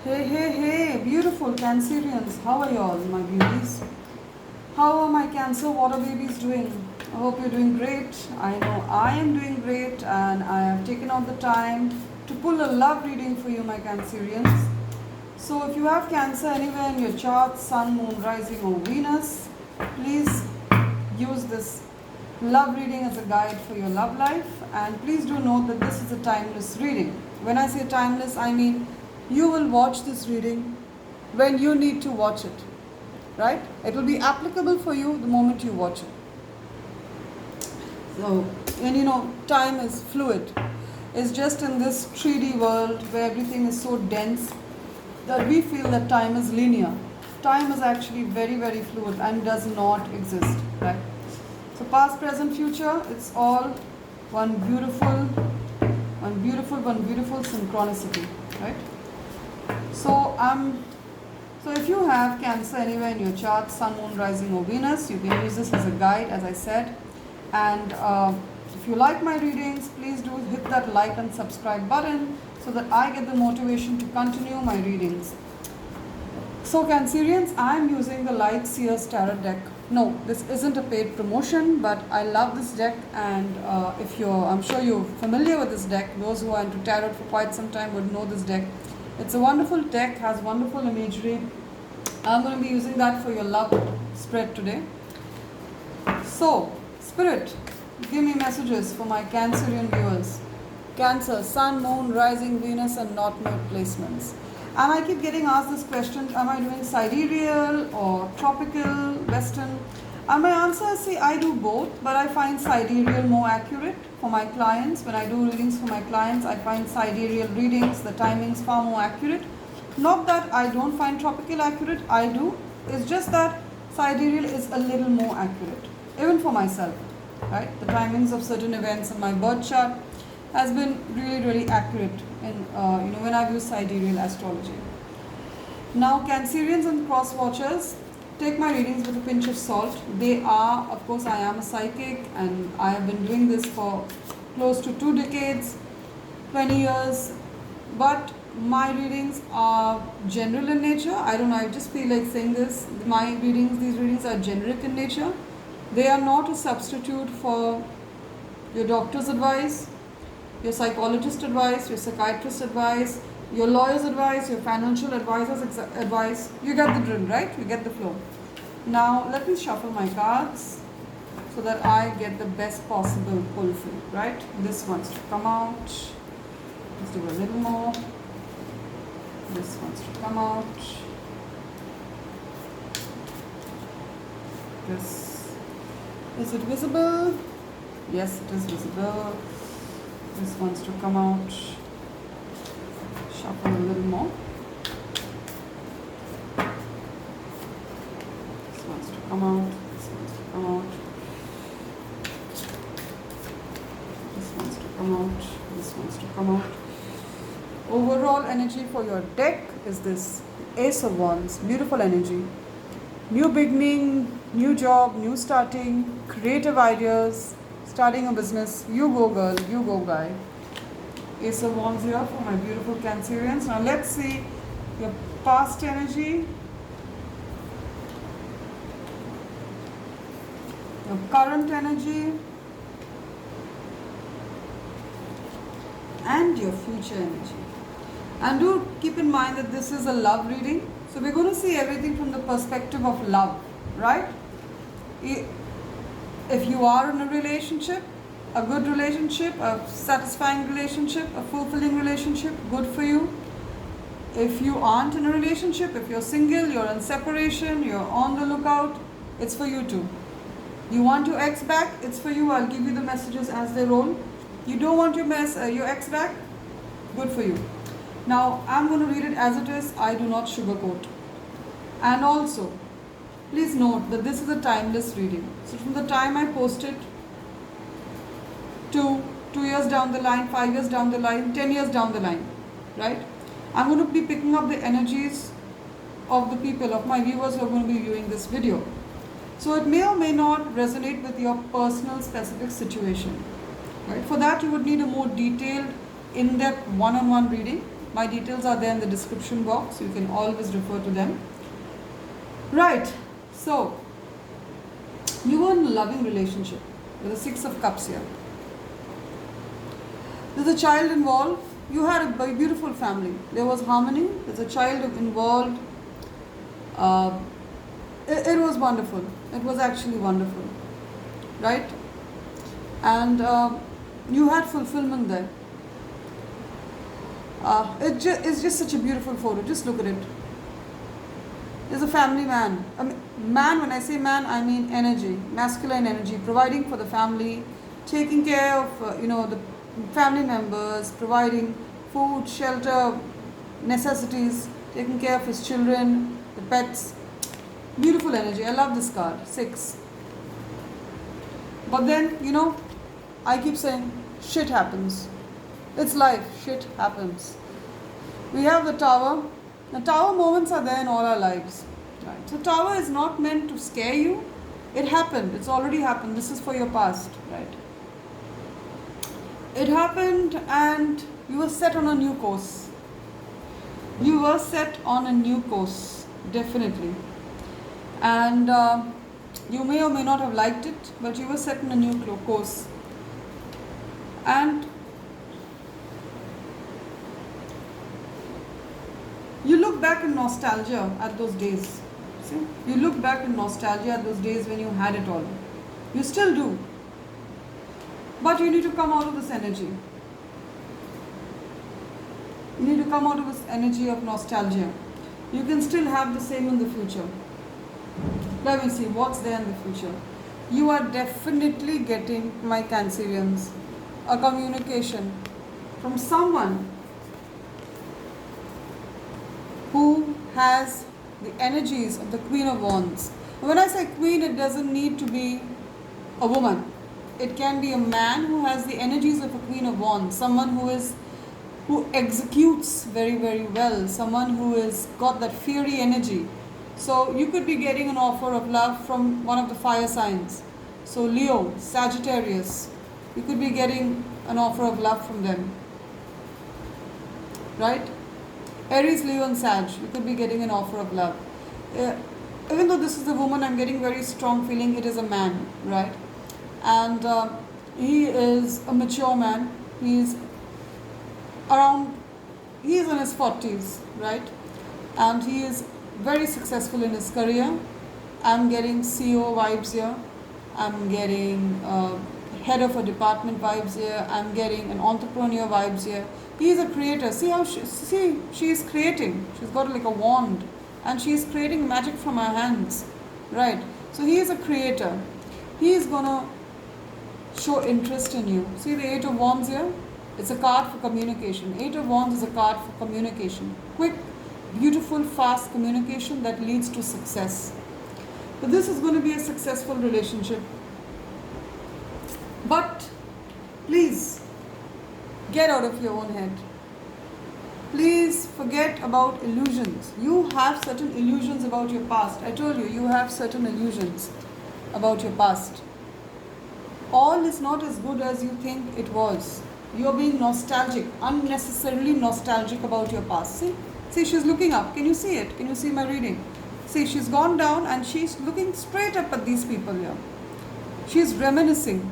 Hey, hey, hey, beautiful Cancerians. How are you all, my beauties? How are my Cancer water babies doing? I hope you're doing great. I know I am doing great, and I have taken out the time to pull a love reading for you, my Cancerians. So, if you have Cancer anywhere in your chart, Sun, Moon, Rising, or Venus, please use this love reading as a guide for your love life. And please do note that this is a timeless reading. When I say timeless, I mean you will watch this reading when you need to watch it, right? It will be applicable for you the moment you watch it. So, and time is fluid. It's just in this 3D world where everything is so dense that we feel that time is linear. Time is actually very, very fluid and does not exist, right? So past, present, future, it's all one beautiful synchronicity, right? So so if you have Cancer anywhere in your chart, Sun, Moon, Rising, or Venus, you can use this as a guide, as I said. And if you like my readings, please do hit that like and subscribe button so that I get the motivation to continue my readings. So Cancerians, I am using the Light Seers Tarot deck. No, this isn't a paid promotion, but I love this deck, and I'm sure you're familiar with this deck. Those who are into tarot for quite some time would know this deck. It's a wonderful deck, has wonderful imagery. I'm going to be using that for your love spread today. So, Spirit, give me messages for my Cancerian viewers. Cancer, Sun, Moon, Rising, Venus, and North Node placements. And I keep getting asked this question, am I doing sidereal or tropical, western? And my answer is, see, I do both, but I find sidereal more accurate for my clients. When I do readings for my clients, I find sidereal readings, the timings far more accurate. Not that I don't find tropical accurate, I do. It's just that sidereal is a little more accurate, even for myself, right? The timings of certain events in my birth chart has been really, really accurate in when I've used sidereal astrology. Now, Cancerians and cross watchers, take my readings with a pinch of salt. They are, of course, I am a psychic, and I have been doing this for close to 2 decades, 20 years. But my readings are general in nature. I don't know, I just feel like saying this. These readings are generic in nature. They are not a substitute for your doctor's advice, your psychologist advice, your psychiatrist advice, your lawyer's advice, your financial advisor's advice. You get the drill, right? You get the flow. Now, let me shuffle my cards so that I get the best possible pull for you, right? This wants to come out. Let's do a little more. This wants to come out. Is it visible? Yes, it is visible. This wants to come out. Shuffle a little more. This wants to come out. This wants to come out. This wants to come out. This wants to come out. Overall energy for your deck is this Ace of Wands. Beautiful energy. New beginning, new job, new starting, creative ideas, starting a business. You go girl, you go guy. Ace of Wands here for my beautiful Cancerians. Now let's see your past energy, your current energy, and your future energy. And do keep in mind that this is a love reading. So we're going to see everything from the perspective of love, right? If you are in a relationship, a good relationship, a satisfying relationship, a fulfilling relationship, good for you. If you aren't in a relationship, if you're single, you're in separation, you're on the lookout, it's for you too. You want your ex back, it's for you. I'll give you the messages as they roll. You don't want your ex back, good for you. Now, I'm going to read it as it is. I do not sugarcoat. And also, please note that this is a timeless reading. So from the time I post it to 2 years down the line, 5 years down the line, 10 years down the line, right? I'm going to be picking up the energies of the people, of my viewers who are going to be viewing this video. So it may or may not resonate with your personal specific situation, right? For that, you would need a more detailed, in-depth one-on-one reading. My details are there in the description box. You can always refer to them. Right. So, you were in a loving relationship with the Six of Cups here. There's a child involved. You had a beautiful family. There was harmony. There's a child involved. It was wonderful. It was actually wonderful. Right? And you had fulfillment there. It's just such a beautiful photo. Just look at it. There's a family man. I mean, man, when I say man, I mean energy, masculine energy, providing for the family, taking care of, the family members, providing food, shelter, necessities, taking care of his children, the pets. Beautiful energy. I love this card. 6. But then, I keep saying, shit happens. It's life. Shit happens. We have the Tower. The Tower moments are there in all our lives. Right. So Tower is not meant to scare you. It happened. It's already happened. This is for your past. Right. It happened and you were set on a new course. You were set on a new course. Definitely. And you may or may not have liked it, but you were set on a new course. And you look back in nostalgia at those days. See? You look back in nostalgia at those days when you had it all. You still do. But you need to come out of this energy. You need to come out of this energy of nostalgia. You can still have the same in the future. Let me see what's there in the future. You are definitely getting, my Cancerians, a communication from someone who has the energies of the Queen of Wands. When I say queen, it doesn't need to be a woman. It can be a man who has the energies of a Queen of Wands, someone who executes very, very well, someone who has got that fiery energy. So you could be getting an offer of love from one of the fire signs. So Leo, Sagittarius, you could be getting an offer of love from them. Right? Aries, Leo and Sag, you could be getting an offer of love. Even though this is a woman, I'm getting very strong feeling it is a man, right? And he is a mature man. He's in his 40s, right? And he is very successful in his career. I'm getting CEO vibes here. I'm getting head of a department vibes here. I'm getting an entrepreneur vibes here. He is a creator. See how she is creating. She's got like a wand and she is creating magic from her hands, right? So he is a creator. He is gonna show interest in you. See the 8 of Wands here? It's a card for communication. 8 of Wands is a card for communication. Quick, beautiful, fast communication that leads to success. But this is going to be a successful relationship. But please get out of your own head. Please forget about illusions. You have certain illusions about your past. I told you, you have certain illusions about your past. All is not as good as you think it was. You're being nostalgic, unnecessarily nostalgic about your past. See, she's looking up. Can you see it? Can you see my reading? See, she's gone down and she's looking straight up at these people here. She's reminiscing.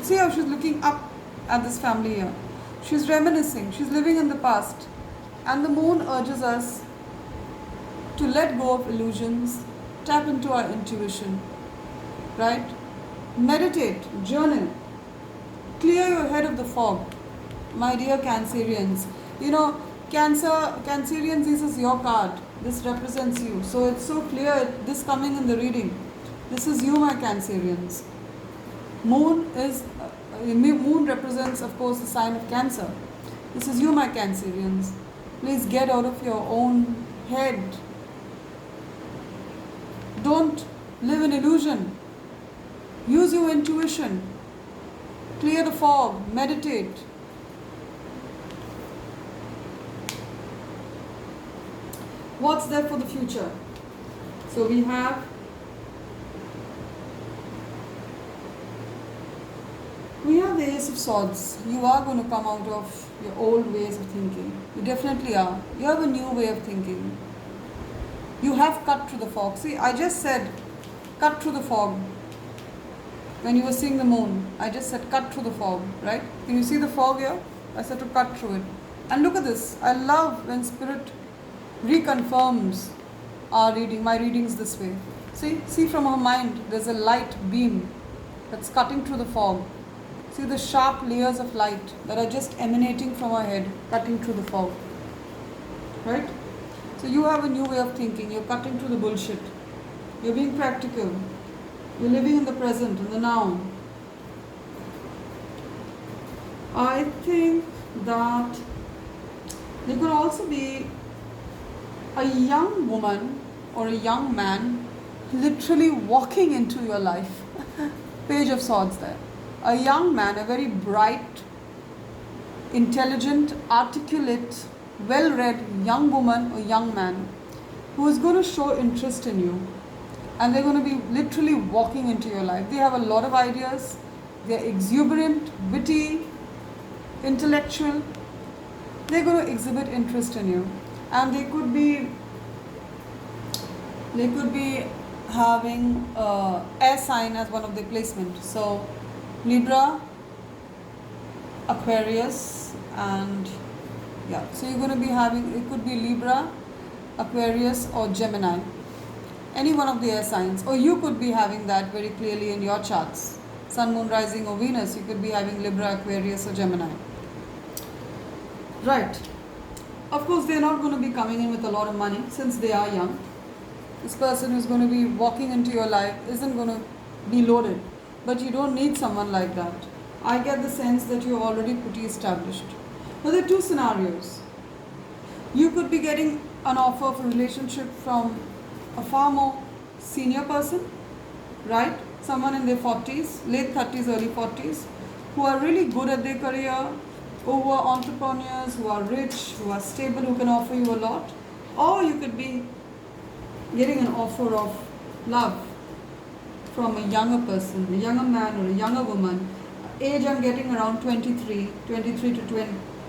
See how she's looking up at this family here. She's reminiscing. She's living in the past. And the moon urges us to let go of illusions, tap into our intuition, right? Meditate, journal, clear your head of the fog, my dear Cancerians. Cancerians, this is your card. This represents you. So it's so clear, this coming in the reading. This is you, my Cancerians. Moon represents, of course, the sign of Cancer. This is you, my Cancerians. Please get out of your own head. Don't live in illusion. Use your intuition. Clear the fog. Meditate. What's there for the future? So we have have the Ace of Swords. You are going to come out of your old ways of thinking. You definitely are. You have a new way of thinking. You have cut through the fog. See, I just said cut through the fog. When you were seeing the moon, I just said cut through the fog, right? Can you see the fog here? I said to cut through it. And look at this. I love when Spirit reconfirms our reading, my readings this way. See from her mind, there's a light beam that's cutting through the fog. See the sharp layers of light that are just emanating from her head, cutting through the fog. Right? So you have a new way of thinking. You're cutting through the bullshit. You're being practical. You're living in the present, in the now. I think that there could also be a young woman or a young man literally walking into your life. Page of Swords there. A young man, a very bright, intelligent, articulate, well-read young woman or young man who is going to show interest in you. And they're going to be literally walking into your life. They have a lot of ideas. They're exuberant, witty, intellectual. They're going to exhibit interest in you. And they could be having air sign as one of their placement. So Libra, Aquarius, and yeah. So you're going to be having, it could be Libra, Aquarius, or Gemini. Any one of the air signs. Or you could be having that very clearly in your charts. Sun, Moon, Rising, or Venus. You could be having Libra, Aquarius, or Gemini. Right. Of course, they're not going to be coming in with a lot of money since they are young. This person who's going to be walking into your life isn't going to be loaded. But you don't need someone like that. I get the sense that you're already pretty established. Now, there are two scenarios. You could be getting an offer of a relationship from a far more senior person, right? Someone in their 40s, late 30s, early 40s, who are really good at their career, who are entrepreneurs, who are rich, who are stable, who can offer you a lot. Or you could be getting an offer of love from a younger person, a younger man or a younger woman. Age I'm getting around 23 to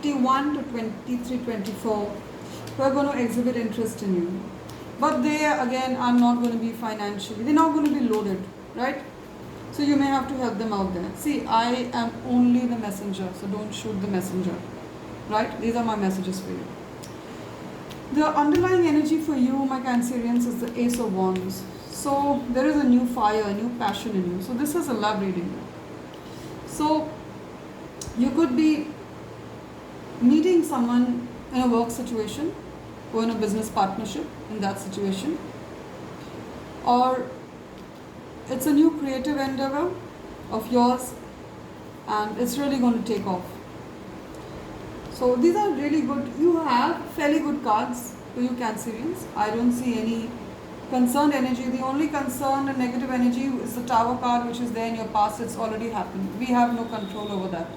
21 to 23, 24, who are going to exhibit interest in you. But they, again, are not going to be financially, they're not going to be loaded, right? So you may have to help them out there. See, I am only the messenger, so don't shoot the messenger, right? These are my messages for you. The underlying energy for you, my Cancerians, is the Ace of Wands. So there is a new fire, a new passion in you. So this is a love reading. So you could be meeting someone in a work situation or in a business partnership in that situation, or it's a new creative endeavor of yours and it's really going to take off. So these are really good. You have fairly good cards for you Cancerians. I don't see any concerned energy. The only concerned and negative energy is the Tower card, which is there in your past. It's already happened. We have no control over that.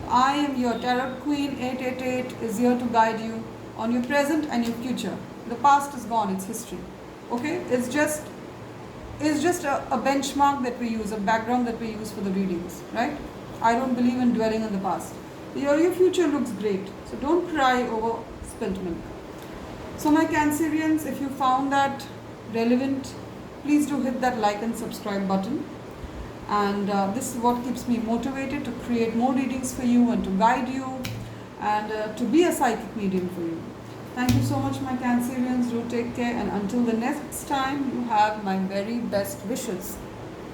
I am your Tarot Queen. 888 is here to guide you on your present and your future. The past is gone, it's history. Okay? It's just a benchmark that we use, a background that we use for the readings, right? I don't believe in dwelling on the past. Your future looks great, so don't cry over spilt milk. So my Cancerians, if you found that relevant, please do hit that like and subscribe button. And this is what keeps me motivated to create more readings for you and to guide you and to be a psychic medium for you. Thank you so much, my Cancerians. Do take care, and until the next time, you have my very best wishes.